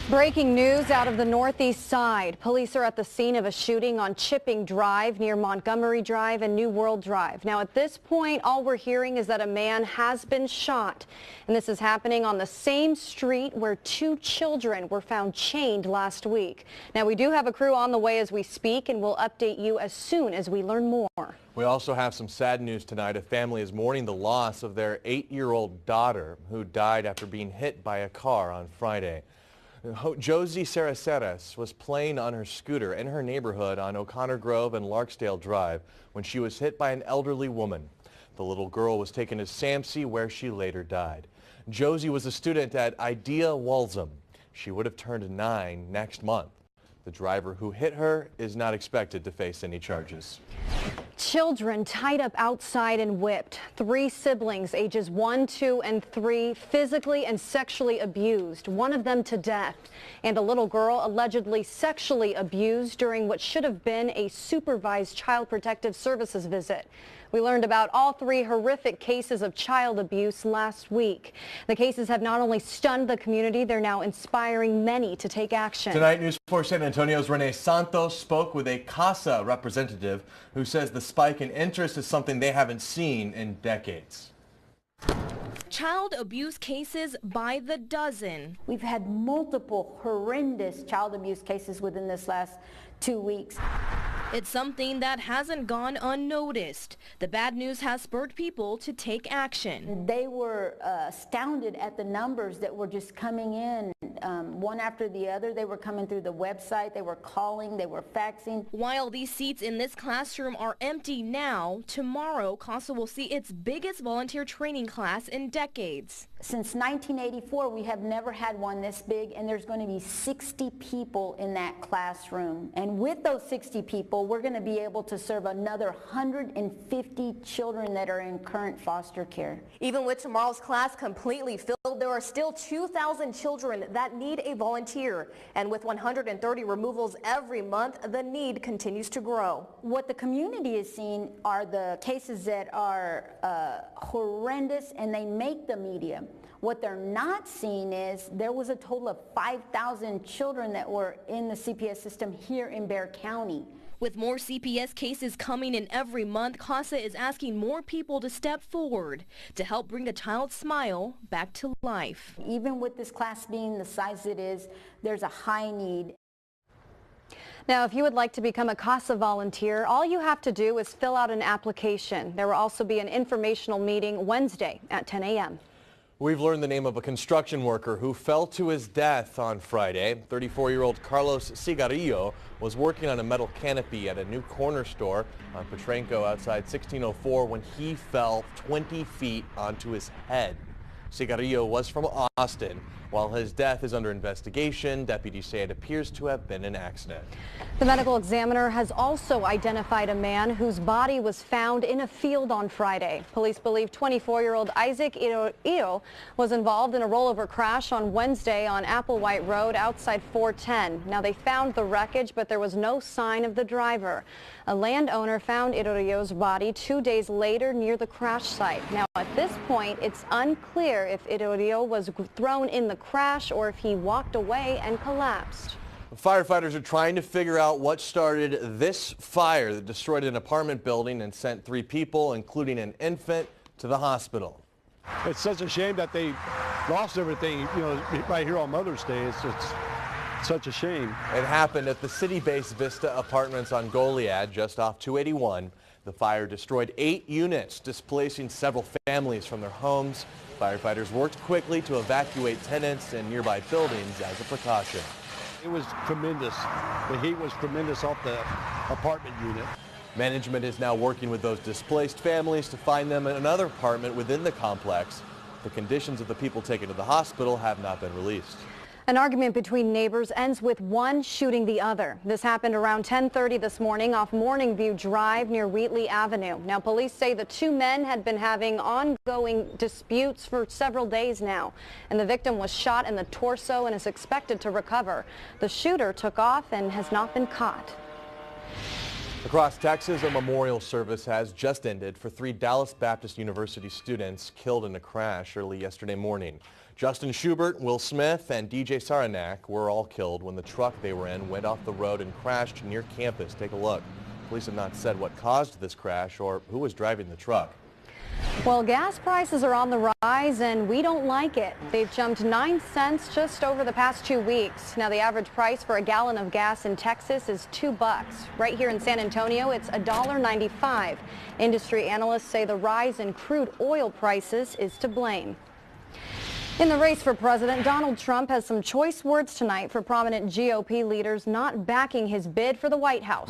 Breaking news out of the northeast side. Police are at the scene of a shooting on Chipping Drive near Montgomery Drive and New World Drive. Now at this point, all we're hearing is that a man has been shot. And this is happening on the same street where two children were found chained last week. Now we do have a crew on the way as we speak, and we'll update you as soon as we learn more. We also have some sad news tonight. A family is mourning the loss of their 8-year-old daughter who died after being hit by a car on Friday. Josie Saraceres was playing on her scooter in her neighborhood on O'Connor Grove and Larksdale Drive when she was hit by an elderly woman. The little girl was taken to SAMC, where she later died. Josie was a student at Idea Walsham. She would have turned 9 next month. The driver who hit her is not expected to face any charges. Children tied up outside and whipped. 3 siblings, ages 1, 2, and 3, physically and sexually abused, one of them to death. And a little girl allegedly sexually abused during what should have been a supervised Child Protective Services visit. We learned about all 3 horrific cases of child abuse last week. The cases have not only stunned the community, they're now inspiring many to take action. Tonight, News 4 San Antonio's Renee Santos spoke with a CASA representative who says the spike in interest is something they haven't seen in decades. Child abuse cases by the dozen. We've had multiple horrendous child abuse cases within this last 2 weeks. It's something that hasn't gone unnoticed. The bad news has spurred people to take action. They were astounded at the numbers that were just coming in, one after the other. They were coming through the website, they were calling, they were faxing. While these seats in this classroom are empty now, tomorrow CASA will see its biggest volunteer training class in decades. Since 1984, we have never had one this big, and there's going to be 60 people in that classroom. And with those 60 people, we're going to be able to serve another 150 children that are in current foster care. Even with tomorrow's class completely filled, there are still 2,000 children that need a volunteer. And with 130 removals every month, the need continues to grow. What the community is seeing are the cases that are horrendous, and they make the media. What they're not seeing is there was a total of 5,000 children that were in the CPS system here in Bexar County. With more CPS cases coming in every month, CASA is asking more people to step forward to help bring a child's smile back to life. Even with this class being the size it is, there's a high need. Now, if you would like to become a CASA volunteer, all you have to do is fill out an application. There will also be an informational meeting Wednesday at 10 a.m. We've learned the name of a construction worker who fell to his death on Friday. 34-year-old Carlos Cigarrillo was working on a metal canopy at a new corner store on Petrenko outside 1604 when he fell 20 feet onto his head. Cigarrillo was from Austin. While his death is under investigation, deputies say it appears to have been an accident. The medical examiner has also identified a man whose body was found in a field on Friday. Police believe 24-year-old Isaac Io was involved in a rollover crash on Wednesday on Applewhite Road outside 410. Now, they found the wreckage, but there was no sign of the driver. A landowner found Irio's body 2 days later near the crash site. Now, at this point, it's unclear if Irio was thrown in the crash or if he walked away and collapsed. Firefighters are trying to figure out what started this fire that destroyed an apartment building and sent 3 people, including an infant, to the hospital. It's such a shame that they lost everything, you know, right here on Mother's Day. It's such a shame. It happened at the city-based Vista Apartments on Goliad, just off 281. The fire destroyed 8 units, displacing several families from their homes. Firefighters worked quickly to evacuate tenants in nearby buildings as a precaution. It was tremendous. The heat was tremendous off the apartment unit. Management is now working with those displaced families to find them another apartment within the complex. The conditions of the people taken to the hospital have not been released. An argument between neighbors ends with one shooting the other. This happened around 10:30 this morning off Morning View Drive near Wheatley Avenue. Now, police say the 2 men had been having ongoing disputes for several days now, and the victim was shot in the torso and is expected to recover. The shooter took off and has not been caught. Across Texas, a memorial service has just ended for 3 Dallas Baptist University students killed in a crash early yesterday morning. Justin Schubert, Will Smith, and DJ Saranac were all killed when the truck they were in went off the road and crashed near campus. Take a look. Police have not said what caused this crash or who was driving the truck. Well, gas prices are on the rise, and we don't like it. They've jumped 9 cents just over the past 2 weeks. Now, the average price for a gallon of gas in Texas is $2. Right here in San Antonio, it's $1.95. Industry analysts say the rise in crude oil prices is to blame. In the race for president, Donald Trump has some choice words tonight for prominent GOP leaders not backing his bid for the White House.